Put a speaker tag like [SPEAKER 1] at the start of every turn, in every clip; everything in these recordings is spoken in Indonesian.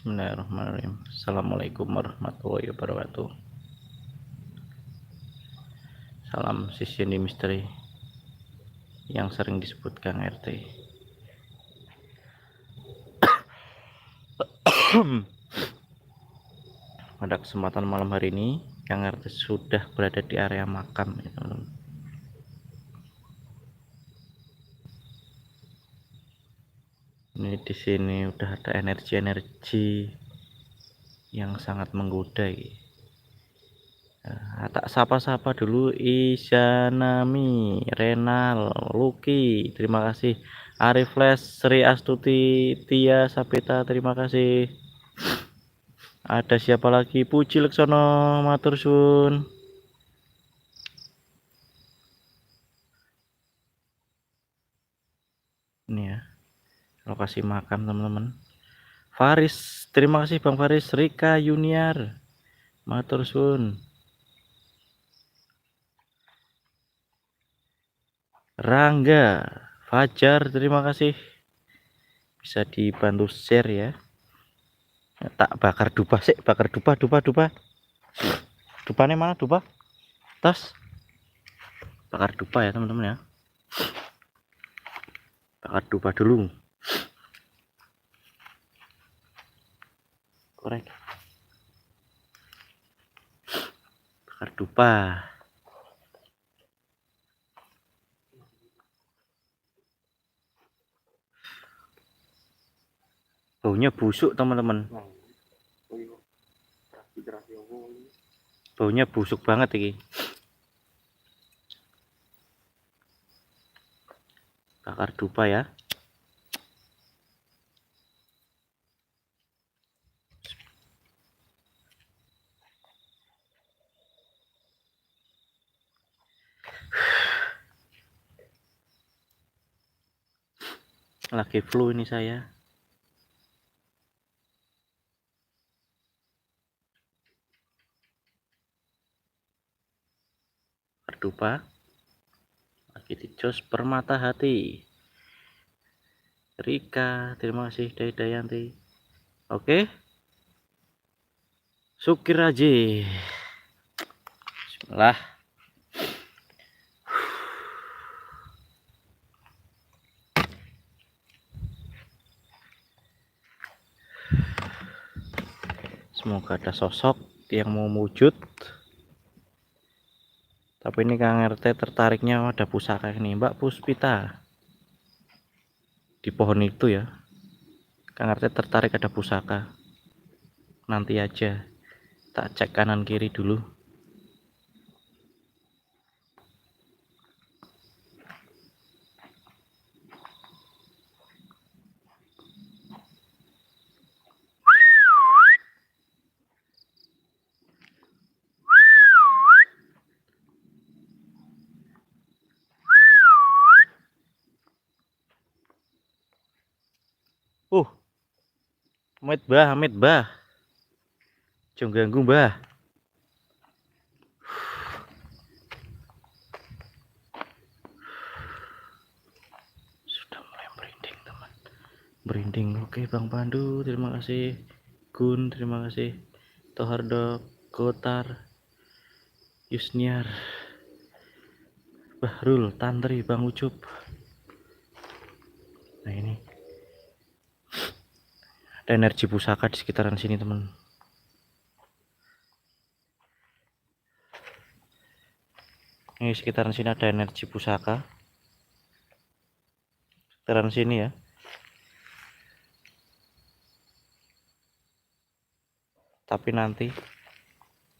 [SPEAKER 1] Bismillahirrahmanirrahim. Assalamualaikum warahmatullahi wabarakatuh. Salam sisioni misteri yang sering disebut Kang RT. Pada kesempatan malam hari ini, Kang RT sudah berada di area makam, ya, teman-teman. Ini di sini udah ada energi-energi yang sangat menggoda. Nah, tak sapa-sapa dulu Isanami, Renal, Lucky, terima kasih. Arifles, Sri Astuti, Tia Sapita, terima kasih. Ada siapa lagi? Puji Leksono, matur sun. Ini ya, lokasi makam teman-teman. Faris, terima kasih Bang Faris. Rika Junior, matur sun. Rangga, Fajar, terima kasih. Bisa dibantu share ya. Tak bakar dupa sih, bakar dupa. Dupanya mana dupa? Tas. Bakar dupa ya teman-teman ya. Bakar dupa dulu. Korek. Bakar dupa. Baunya busuk teman-teman. Baunya busuk banget ini. Bakar dupa ya. Lagi flu ini saya. Bakar dupa. Lagi di jos Permata Hati. Rika, terima kasih Dayanti. Oke. Sukiraji. Bismillah. Semoga ada sosok yang mau wujud. Tapi ini Kang RT tertariknya ada pusaka ini, Mbak Puspita. Di pohon itu ya. Kang RT tertarik ada pusaka. Nanti aja. Tak cek kanan kiri dulu. Amit bah. Jangan ganggu bah. Sudah mulai merinding teman. Merinding. Oke Bang Pandu, terima kasih. Gun, terima kasih. Tohardo, Kotar, Yusniar, Bahrul, Tantri, Bang Ucup. Nah ini ada energi pusaka di sekitaran sini teman. Ini sekitaran sini ada energi pusaka. Sekitaran sini ya. Tapi nanti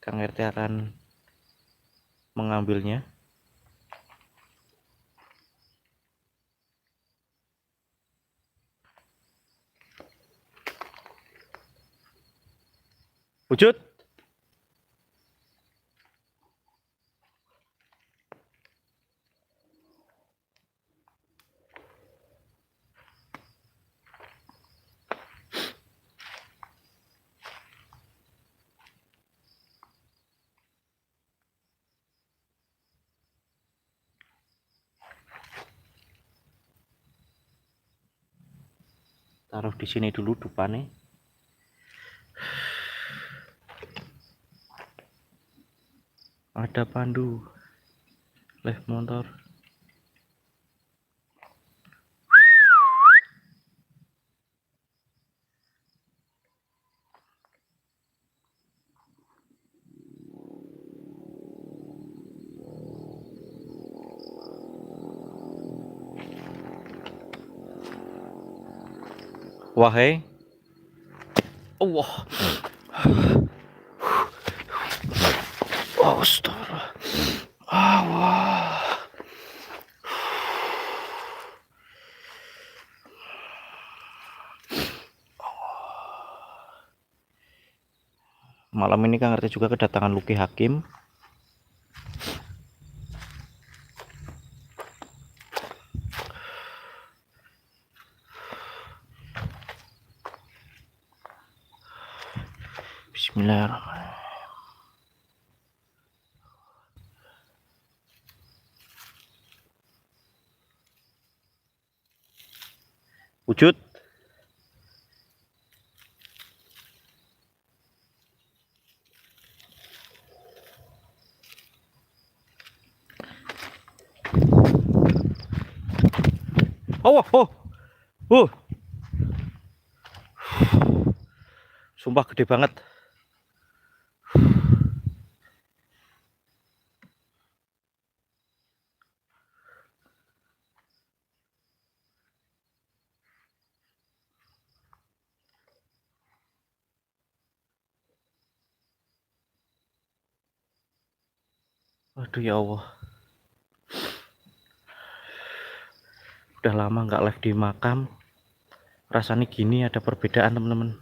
[SPEAKER 1] Kang RT akan mengambilnya. Wujud. Taruh di sini dulu dupane. Ada pandu lift motor. Wahai Allah. Astagfirullah. Allah. Malam ini Kang RT juga kedatangan Luki Hakim. Bismillahirrahmanirrahim. Wujud. Oh. Sumpah gede banget. Aduh ya Allah. Udah lama nggak live di makam. Rasanya gini ada perbedaan teman-teman.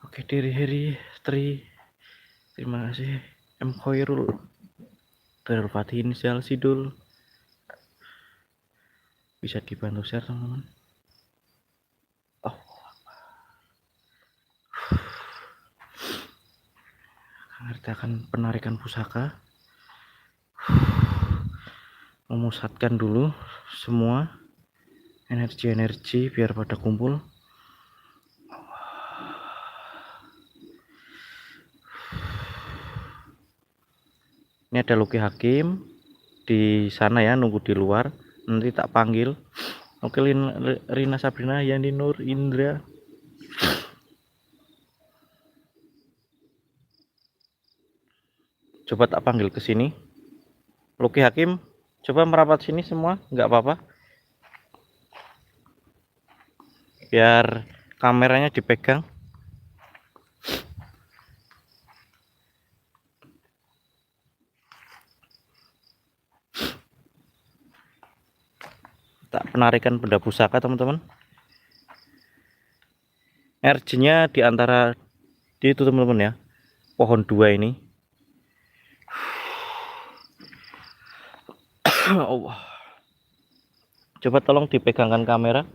[SPEAKER 1] Oke, Diri Tri. Terima kasih. M Khairul. Terfatih inisial Sidul. Bisa dibantu share teman-teman. Oh. Ngerti akan penarikan pusaka. Memusatkan dulu semua energi biar pada kumpul. Ini ada Luki Hakim di sana ya, nunggu di luar. Nanti tak panggil. Oke, Rina Sabrina, Yandi Nur Indra. Coba tak panggil ke sini. Luki Hakim, coba merapat sini semua, nggak apa-apa. Biar kameranya dipegang. Tak penarikan benda pusaka teman-teman. Energinya di antara itu teman-teman ya, pohon dua ini. Allah. Coba tolong dipegangkan kamera.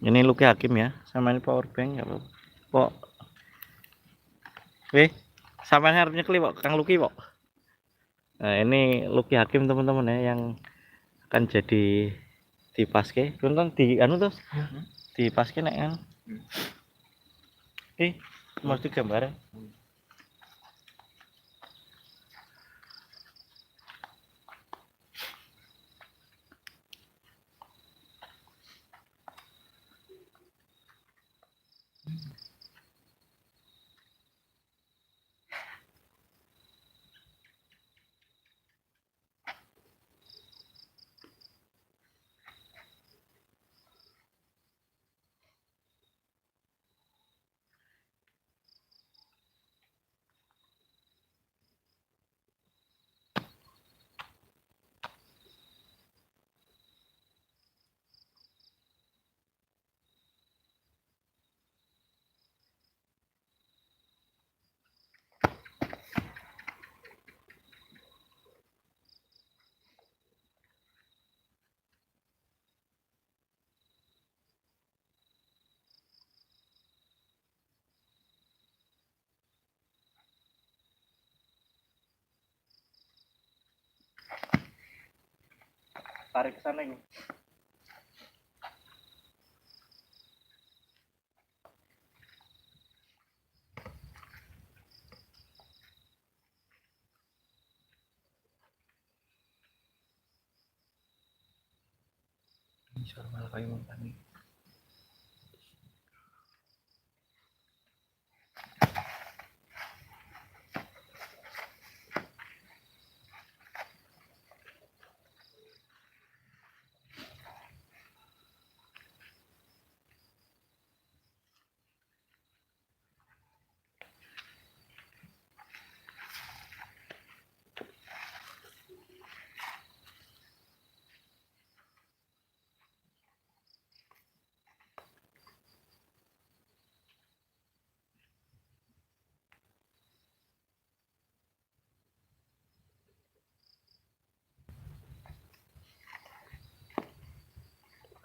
[SPEAKER 1] Ini Luki Hakim ya, sama ini power bank ya Pok. Sampai harapnya kali Pok, Kang Luki Pok. Nah, ini Luki Hakim teman-teman ya, yang akan jadi di paske. Nonton di anu terus. Di paske nek kan. Mesti gambar. Tarik ke sana ini.
[SPEAKER 2] suara malah kayu mangkane.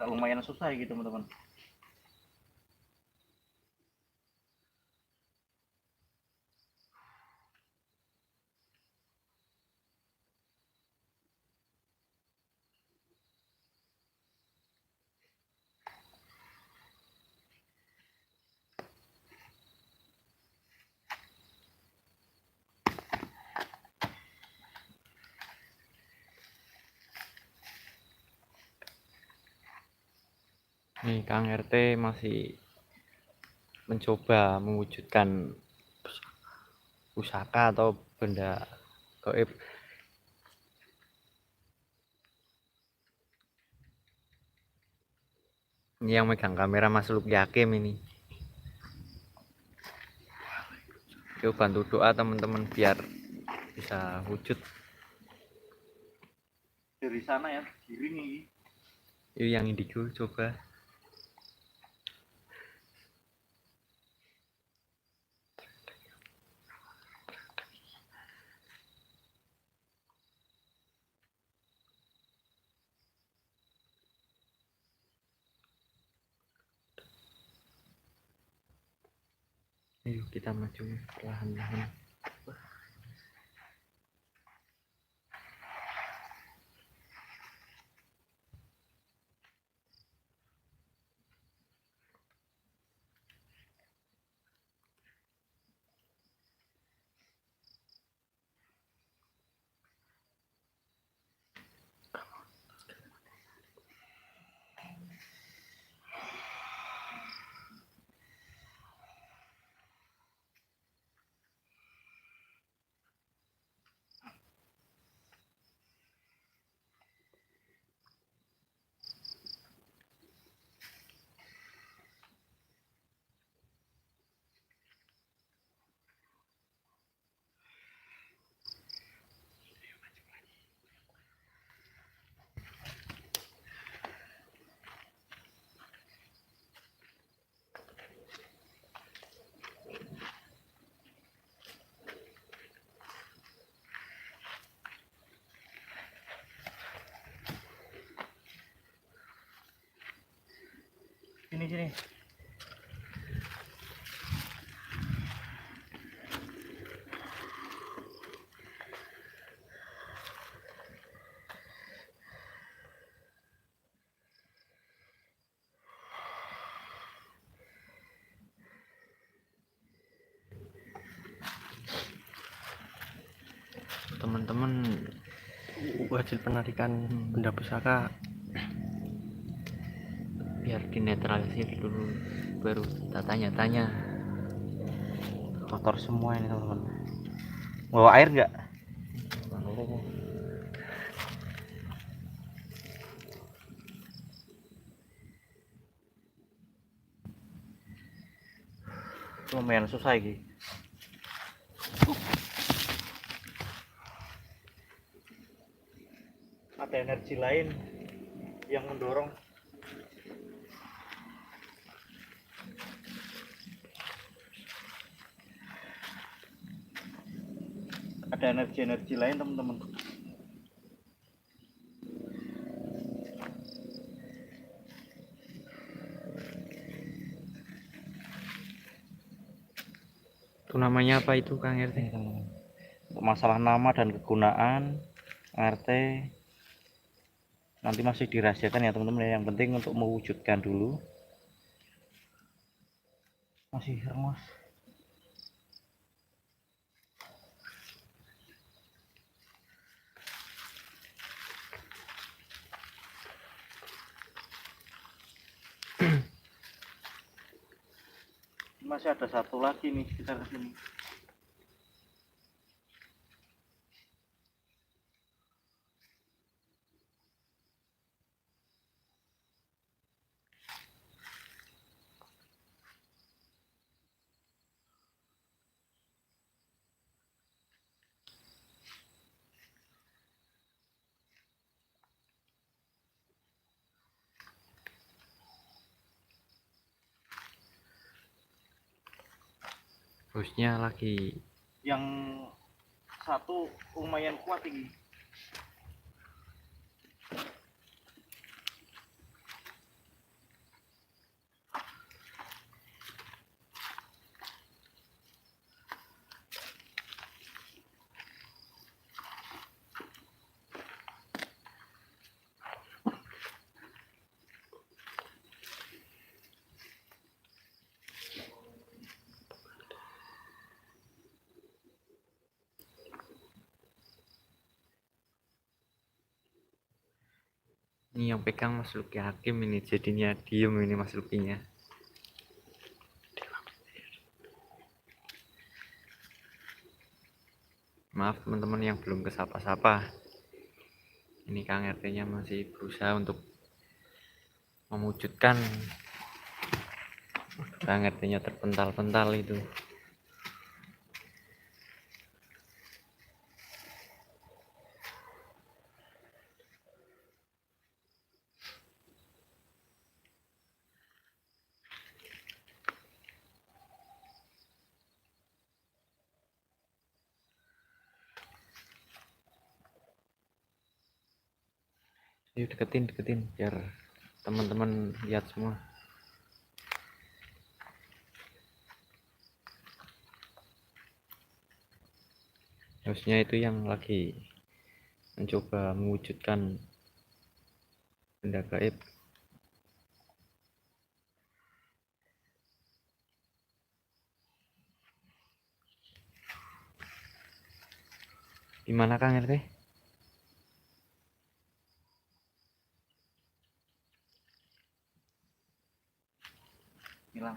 [SPEAKER 1] Lumayan susah gitu teman-teman.
[SPEAKER 2] Nih Kang RT masih mencoba mewujudkan pusaka atau benda gaib. Ini yang megang kamera Mas Luki Hakim ini. Yuk bantu doa teman-teman biar bisa wujud.
[SPEAKER 1] Dari sana ya, giring ini.
[SPEAKER 2] Yuk yang indigo coba. Ayo kita maju perlahan-lahan.
[SPEAKER 1] Sini.
[SPEAKER 2] Teman-teman
[SPEAKER 3] hasil penarikan benda pusaka
[SPEAKER 2] biar dinetralisir dulu baru kita tanya-tanya.
[SPEAKER 1] Kotor semua ini teman-teman. Bawa air nggak? Lumayan susah ini. Ada energi lain yang mendorong. Ada energi lain teman-teman.
[SPEAKER 2] Itu namanya apa itu Kang RT?
[SPEAKER 1] Untuk masalah nama dan kegunaan RT nanti masih dirahasiakan ya teman-teman. Yang penting untuk mewujudkan dulu. Masih remas. masih ada satu lagi nih kita ke sini.
[SPEAKER 2] Bosnya lagi
[SPEAKER 1] Yang satu lumayan kuat ini.
[SPEAKER 2] ini yang pegang Mas Luki Hakim, ini jadinya diem ini Mas Lukinya. Maaf teman-teman yang belum kesapa-sapa, ini Kang RT nya masih berusaha untuk mewujudkan. Kang RT nya terpental-pental itu. Yuk deketin biar teman-teman lihat semua. Harusnya itu yang lagi mencoba mewujudkan benda gaib. Gimana Kang RT?
[SPEAKER 1] Hilang.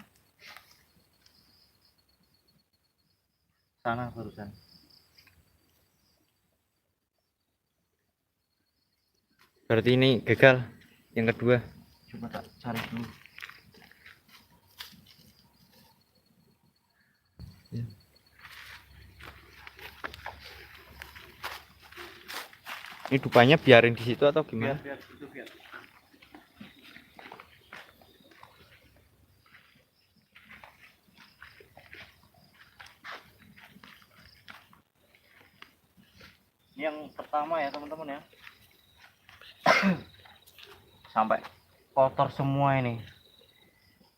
[SPEAKER 1] Sana barusan.
[SPEAKER 2] Berarti ini gagal yang kedua.
[SPEAKER 1] Coba tak cari dulu.
[SPEAKER 2] Ini dupanya biarin di situ atau gimana?
[SPEAKER 1] Biar itu biar. Ini yang pertama ya teman-teman ya. Sampai kotor semua ini.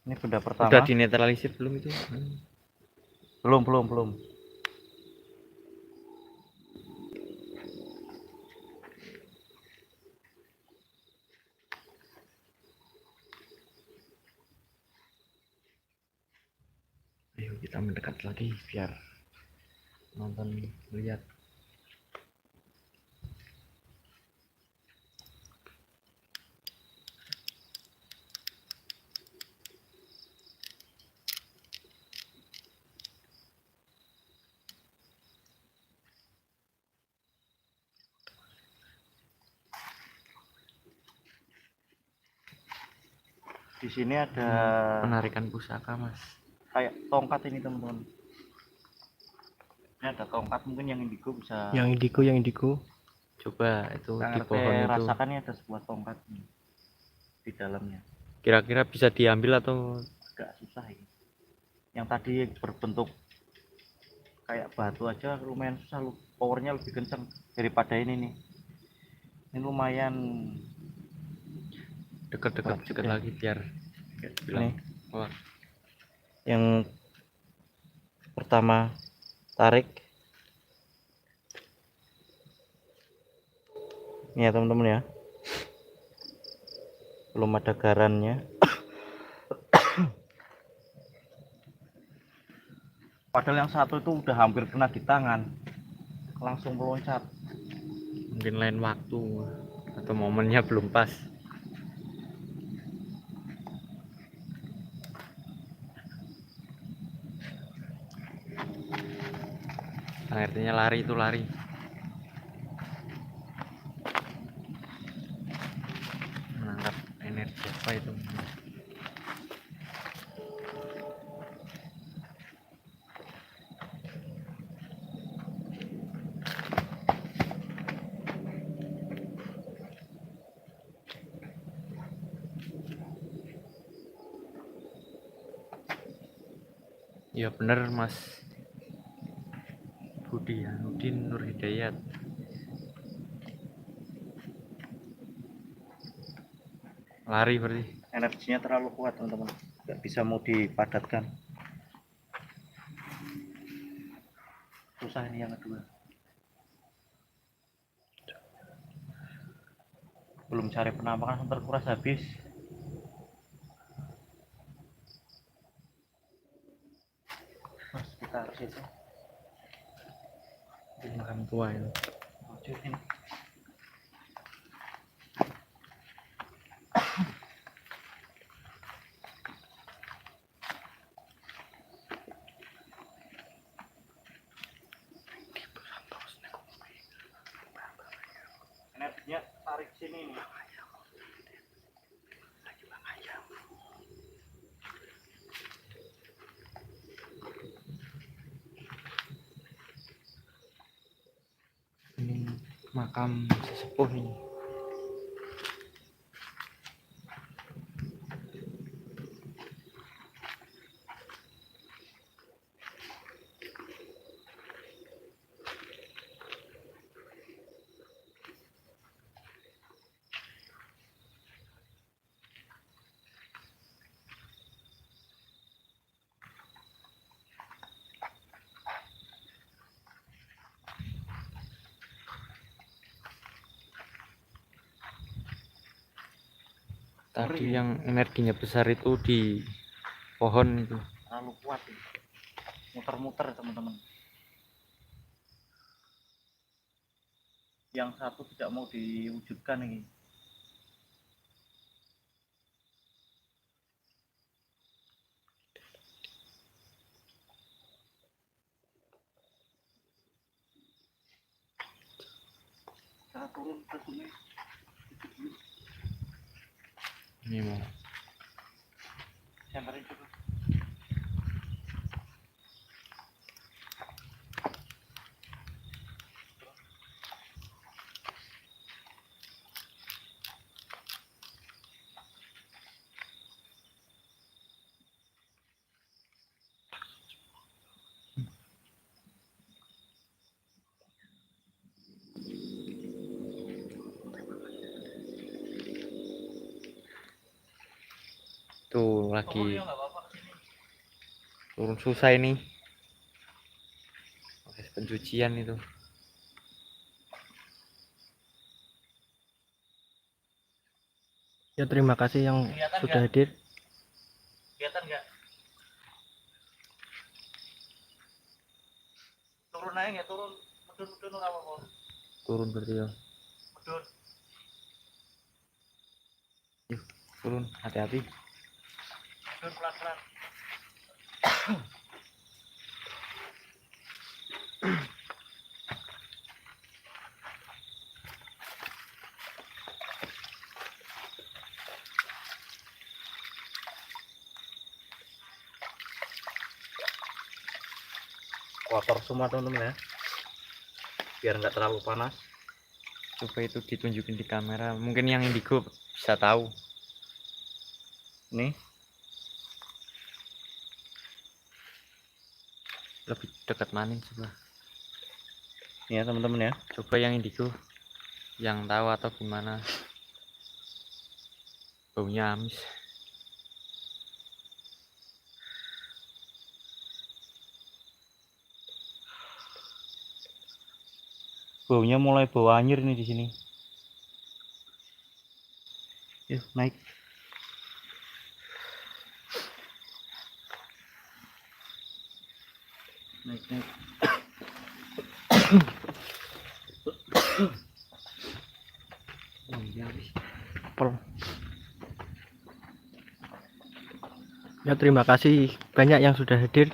[SPEAKER 1] Ini benda pertama.
[SPEAKER 2] Udah dinetralisir belum itu?
[SPEAKER 1] Belum.
[SPEAKER 2] Ayo kita mendekat lagi biar nonton lihat.
[SPEAKER 1] Di sini ada
[SPEAKER 2] Penarikan pusaka Mas.
[SPEAKER 1] kayak tongkat ini teman-teman. Ini ada tongkat, mungkin yang indigo bisa.
[SPEAKER 3] Yang indigo.
[SPEAKER 2] Coba itu
[SPEAKER 1] Kang
[SPEAKER 2] di
[SPEAKER 1] RT
[SPEAKER 2] pohon itu.
[SPEAKER 1] rasakan ini ada sebuah tongkat nih di dalamnya.
[SPEAKER 2] Kira-kira bisa diambil atau
[SPEAKER 1] Agak susah ini. Yang tadi berbentuk kayak batu aja lumayan susah, powernya lebih kencang daripada ini nih. Ini lumayan
[SPEAKER 2] deket-deket
[SPEAKER 1] ya.
[SPEAKER 2] lagi biar
[SPEAKER 1] Ini
[SPEAKER 2] keluar.
[SPEAKER 1] yang pertama tarik ini ya teman-teman ya, belum ada garannya. Padahal yang satu itu udah hampir kena di tangan, langsung meloncat.
[SPEAKER 2] Mungkin lain waktu atau momennya belum pas. Artinya lari itu lari. Menangkap energi apa itu? Ya bener Mas Budi Hanudin Nur Hidayat. Lari berarti.
[SPEAKER 1] Energinya terlalu kuat teman-teman, nggak bisa mau dipadatkan. Susah ini yang kedua. Belum cari penampakan terkuras habis. Mas kita harus itu
[SPEAKER 2] Di makam tua itu.
[SPEAKER 1] wujud ini. Energinya tarik sini nih.
[SPEAKER 2] Ini makam sesepuh ini. Tadi yang energinya besar itu di pohon itu.
[SPEAKER 1] Terlalu kuat ini. Muter-muter teman-teman. Yang satu tidak mau diwujudkan ini. Kita turun ke sungai.
[SPEAKER 2] Ini mau
[SPEAKER 1] Samperin coba.
[SPEAKER 2] tuh lagi
[SPEAKER 1] Turun ya nggak apa-apa kesini.
[SPEAKER 2] turun susah ini. Proses pencucian itu.
[SPEAKER 3] Ya terima kasih yang
[SPEAKER 1] Kelihatan
[SPEAKER 3] sudah
[SPEAKER 1] nggak?
[SPEAKER 3] hadir.
[SPEAKER 1] Kelihatan nggak? Turun aja nggak turun. Medun apa kok?
[SPEAKER 2] Turun berarti ya.
[SPEAKER 1] Medun.
[SPEAKER 2] Yuk, turun, hati-hati.
[SPEAKER 1] Medun pelan-pelan. Kotor semua teman-teman ya. Biar nggak terlalu panas.
[SPEAKER 2] Coba itu ditunjukin di kamera. Mungkin yang indigo bisa tahu.
[SPEAKER 1] Nih.
[SPEAKER 2] Lebih dekat mana coba.
[SPEAKER 1] Ya teman-teman ya.
[SPEAKER 2] Coba yang indigo. Yang tahu atau gimana. Baunya amis.
[SPEAKER 1] Baunya mulai bau anyir nih di sini. Yuk naik. Naik.
[SPEAKER 2] Baunya amis.
[SPEAKER 3] Ya terima kasih banyak yang sudah hadir.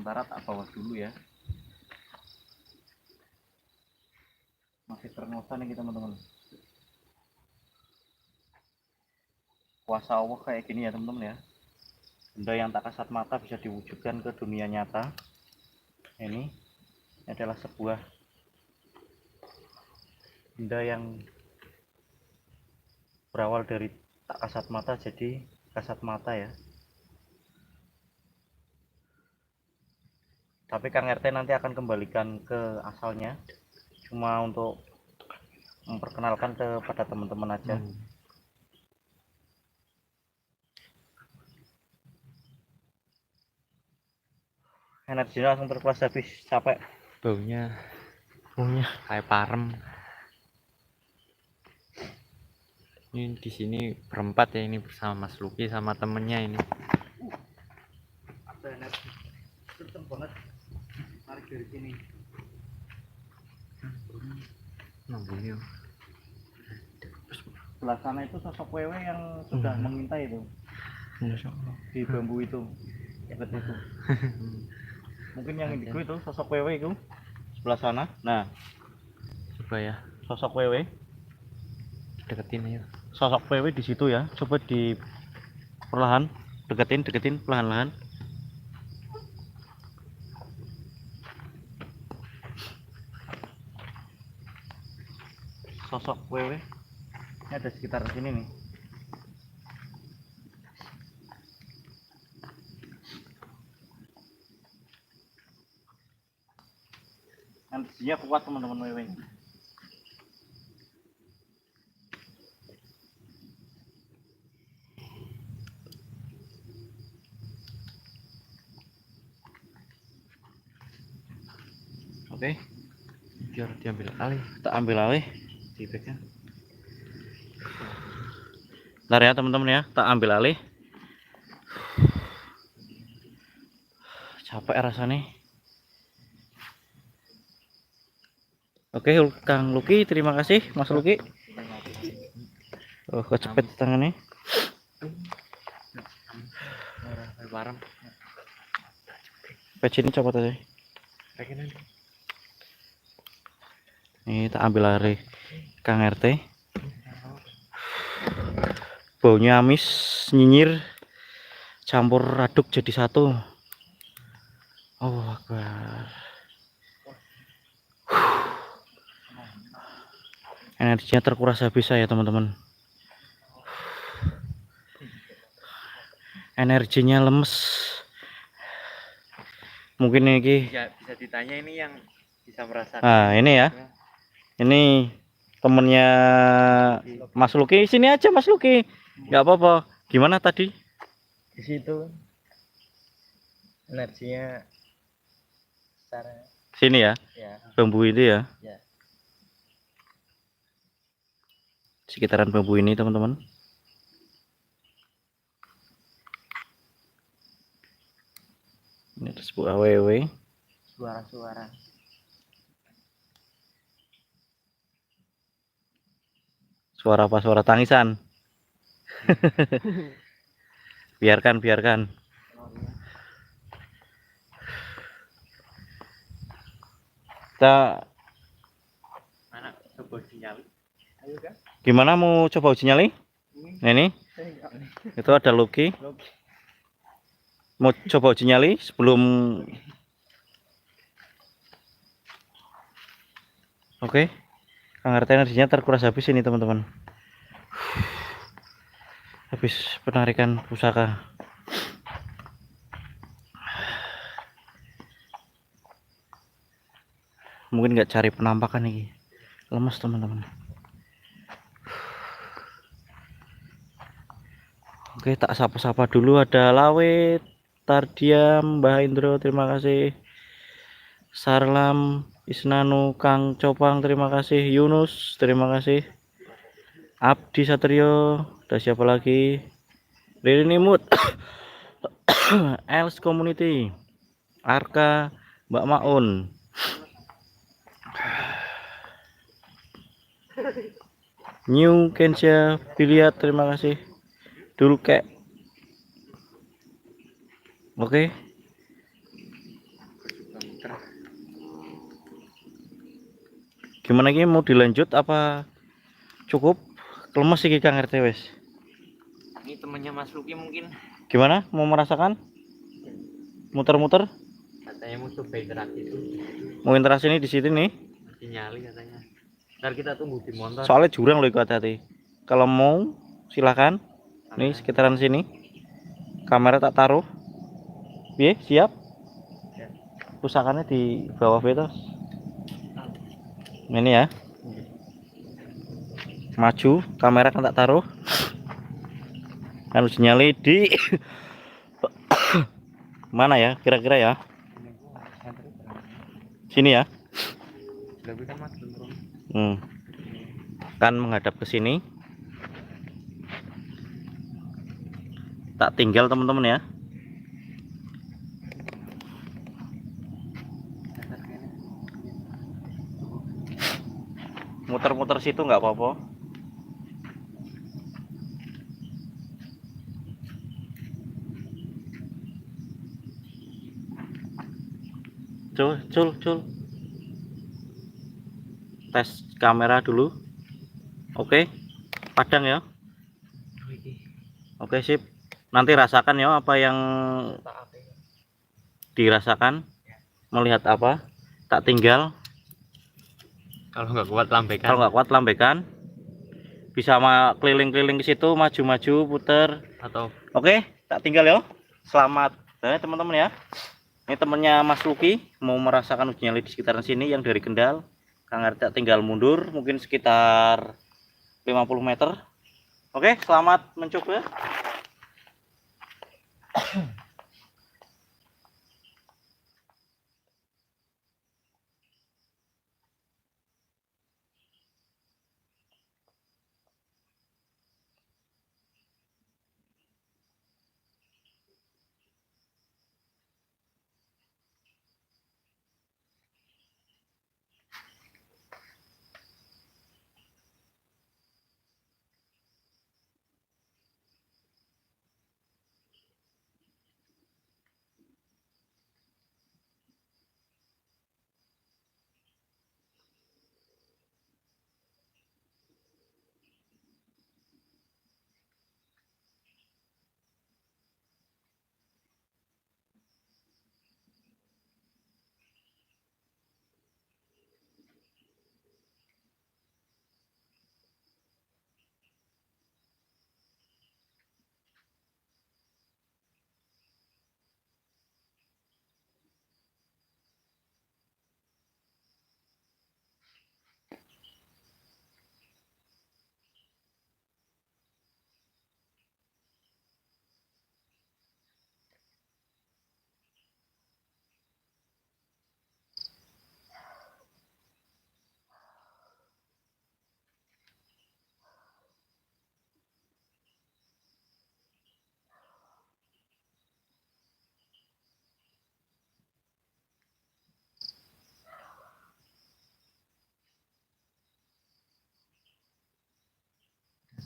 [SPEAKER 1] sementara tak bawa dulu ya. Masih terngostan nih teman-teman. Kuasa Allah kayak gini ya teman-teman ya. Benda yang tak kasat mata bisa diwujudkan ke dunia nyata. Ini adalah sebuah benda yang berawal dari tak kasat mata jadi kasat mata ya. Tapi Kang RT nanti akan kembalikan ke asalnya, cuma untuk memperkenalkan kepada teman-teman aja. Energinya langsung terkuras habis, capek.
[SPEAKER 2] Baunya
[SPEAKER 1] Baunya
[SPEAKER 2] kayak parem. Ini di sini berempat ya, ini bersama Mas Luki sama temennya ini.
[SPEAKER 1] ada energi kenceng banget tarik dari sini.
[SPEAKER 2] Nunggunya.
[SPEAKER 1] Sebelah sana itu sosok wewe yang sudah mengintai itu di bambu itu, dekat itu. Mungkin yang indigo itu sosok wewe itu sebelah sana. Nah,
[SPEAKER 2] Coba ya,
[SPEAKER 1] sosok wewe,
[SPEAKER 2] deketin ya.
[SPEAKER 1] sosok wewe di situ ya. Coba di perlahan deketin perlahan-lahan. Sosok wewe ini ada sekitar sini nih. Energinya kuat teman-teman wewe. Oke,
[SPEAKER 2] Biar diambil alih.
[SPEAKER 1] kita ambil alih dipegang. Bentar ya teman-teman ya, tak ambil alih. Capek rasanya. Oke, Kang Luki, terima kasih Mas Luki. Oh, kecepet tangannya.
[SPEAKER 2] Parem.
[SPEAKER 1] Peci ini copot aja. Ini tak ambil alih Kang RT. Baunya amis, nyinyir, campur aduk jadi satu. Oh Akbar. Energinya terkuras habis saya teman-teman. Energinya lemes. Mungkin ini
[SPEAKER 2] Bisa ditanya ini yang bisa merasakan.
[SPEAKER 1] nah ini ya, ini temennya Mas Luki. Sini aja Mas Luki, nggak apa-apa. Gimana tadi
[SPEAKER 3] Di situ energinya secara
[SPEAKER 1] sini ya,
[SPEAKER 3] ya
[SPEAKER 1] bambu ini ya,
[SPEAKER 3] ya
[SPEAKER 1] sekitaran bambu ini teman-teman. Ini ada sebuah AWW.
[SPEAKER 3] suara-suara
[SPEAKER 1] Suara apa? Suara tangisan. biarkan kita
[SPEAKER 2] Mana coba sinyal.
[SPEAKER 3] ayo kan
[SPEAKER 1] gimana mau coba uji nyali. Nah, ini itu ada Luki mau coba uji nyali sebelum. Oke, Kang RT energinya terkuras habis ini teman-teman. Habis penarikan pusaka. Mungkin nggak cari penampakan nih, lemes teman-teman. Oke, tak sapa-sapa dulu. Ada Lawet, Tardiam, Mbah Indro, terima kasih. Sarlam, Isnanu, Kang Copang, terima kasih. Yunus, terima kasih. Abdi Satrio, ada siapa lagi? Rini Mut, Els Community, Arka, Mbak Maun, New Kensha Biliat, terima kasih. Dulu kek. Oke. Gimana ini, mau dilanjut apa cukup? Lemes iki Kang RT wes.
[SPEAKER 2] Ini temennya Mas Luki mungkin
[SPEAKER 1] Gimana? Mau merasakan? Muter-muter?
[SPEAKER 2] katanya mau coba interaksi itu.
[SPEAKER 1] Mau interaksi ini di sini nih.
[SPEAKER 2] Masih nyali katanya. Ntar kita tunggu di motor.
[SPEAKER 1] Soalnya jurang loh, hati-hati. Kalau mau silahkan. Nih
[SPEAKER 2] Kamera.
[SPEAKER 1] sekitaran sini. Kamera tak taruh. Piye, siap?
[SPEAKER 3] Ya.
[SPEAKER 1] Pusakannya di bawah betos. Ini ya. Maju, kamera kan tak taruh. Harus nyali di mana ya? Kira-kira ya.
[SPEAKER 2] Ini gua senter berapa?
[SPEAKER 1] Sini ya.
[SPEAKER 2] Lebih kan Mas belum.
[SPEAKER 1] Kan menghadap ke sini. Tak tinggal teman-teman ya.
[SPEAKER 2] Senter kayaknya.
[SPEAKER 1] Muter-muter situ nggak apa-apa. Cul. Tes kamera dulu. Oke. Padang ya. Oke, sip. Nanti rasakan ya apa yang dirasakan. Melihat apa? Tak tinggal.
[SPEAKER 2] Kalau nggak kuat lambekan.
[SPEAKER 1] Kalau nggak kuat lambekan. Bisa keliling-keliling ke situ, maju-maju, puter.
[SPEAKER 2] Atau
[SPEAKER 1] Oke, tak tinggal ya. Selamat teman-teman ya. Ini temennya Mas Luki mau merasakan uji nyali di sekitaran sini yang dari Kendal. Kang RT tinggal mundur mungkin sekitar 50 meter. Oke, selamat mencoba.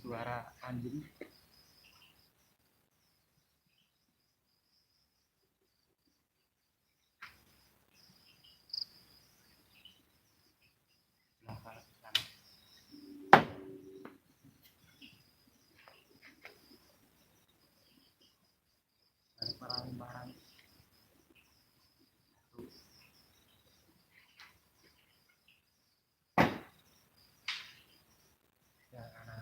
[SPEAKER 3] Suara anjing. Barang-barang. Ya, karena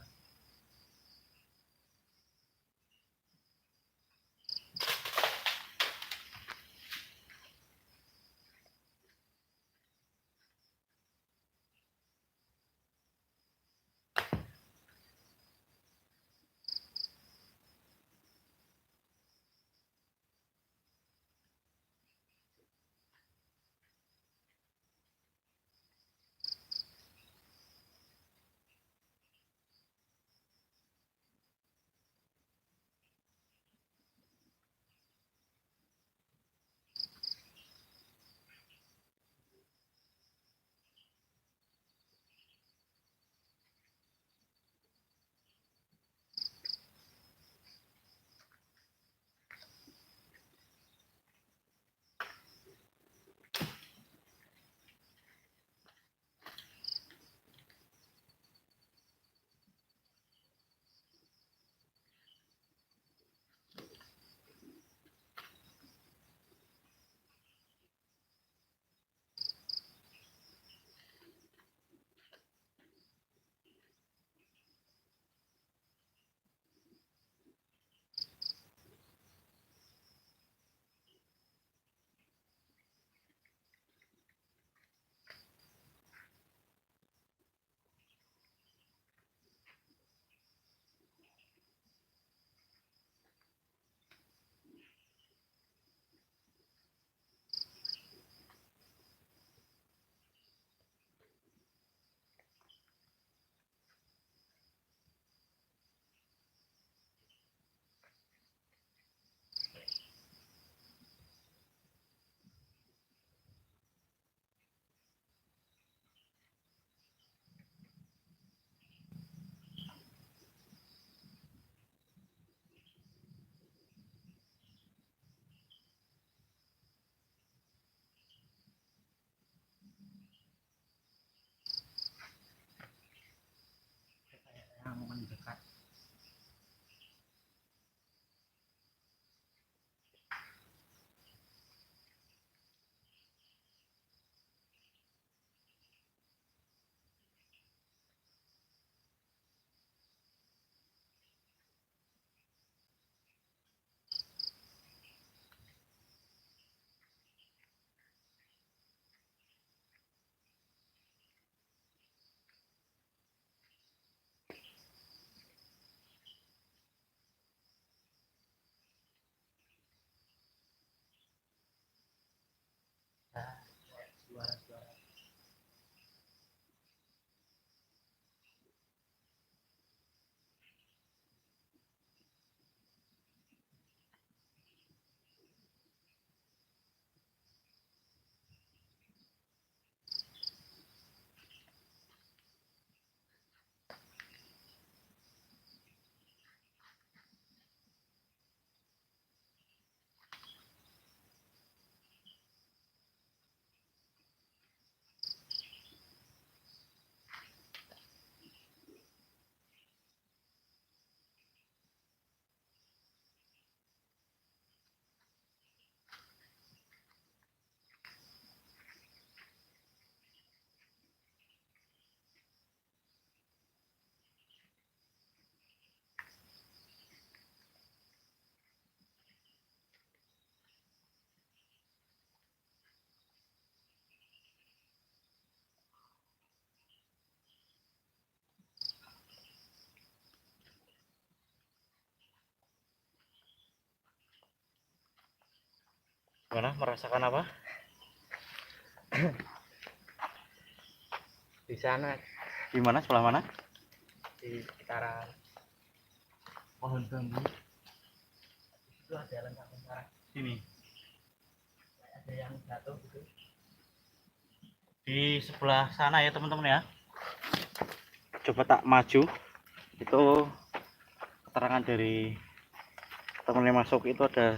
[SPEAKER 1] Gimana, merasakan apa?
[SPEAKER 3] Di sana
[SPEAKER 1] Gimana, sebelah mana?
[SPEAKER 3] di sekitaran pohon bambu itu ada lengkap-lengkap.
[SPEAKER 1] Sini.
[SPEAKER 3] Ada yang jatuh gitu.
[SPEAKER 1] Di sebelah sana ya teman-teman ya. Coba tak maju. Itu keterangan dari teman yang masuk itu ada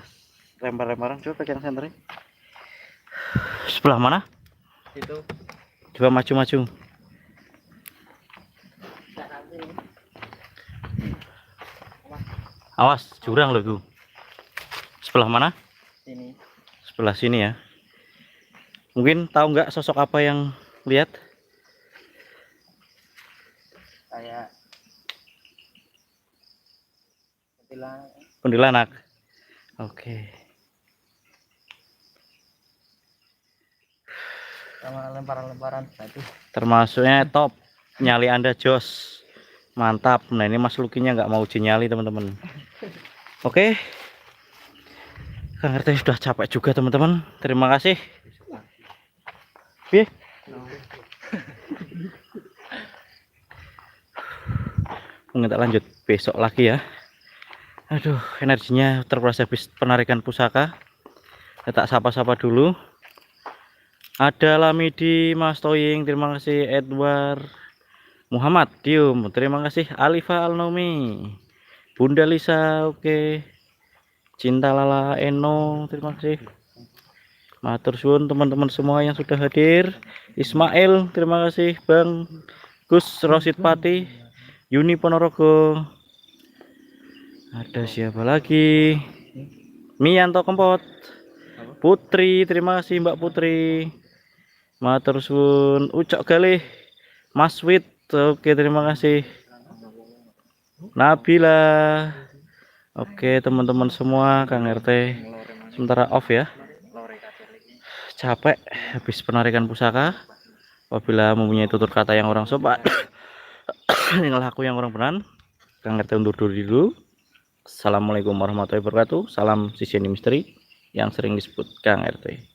[SPEAKER 1] lempar-lemparan. Coba pegang senternya. Sebelah mana?
[SPEAKER 3] Itu
[SPEAKER 1] Coba maju-maju. Awas, jurang loh itu. Sebelah mana?
[SPEAKER 3] ini
[SPEAKER 1] Sebelah sini ya. Mungkin tahu nggak sosok apa yang lihat?
[SPEAKER 3] kayak kuntilanak.
[SPEAKER 1] Kuntilanak. Oke.
[SPEAKER 3] Sama lemparan-lemparan batu.
[SPEAKER 1] Termasuknya top. Nyali Anda jos. Mantap. Nah ini Mas Lukinya nggak mau uji nyali teman-teman. Oke. Kang RT sudah capek juga teman-teman. Terima kasih. Piye? Mungkin tak lanjut besok lagi ya. Aduh, energinya terkuras habis penarikan pusaka. Ya, tak sapa-sapa dulu. Ada Lamidi, Mas Toying, terima kasih. Edward Muhammad Dium, terima kasih. Alifa Alnomi, Bunda Lisa, oke. Cinta Lala Eno, terima kasih. Matur suwun teman-teman semua yang sudah hadir. Ismail, terima kasih. Bang Gus Rosid Pati, Yuni Ponorogo. Ada siapa lagi? Mianto Kempot, Putri, terima kasih Mbak Putri. Matur suwun. Ucok Galih, Mas Wit, oke terima kasih. Nabila, oke teman-teman semua. Kang RT sementara off ya. Capek habis penarikan pusaka. Apabila mempunyai tutur kata yang orang sopan, tinggal aku yang orang benar. Kang RT undur diri dulu. Assalamualaikum warahmatullahi wabarakatuh. Salam Sisiani Misteri yang sering disebut Kang RT.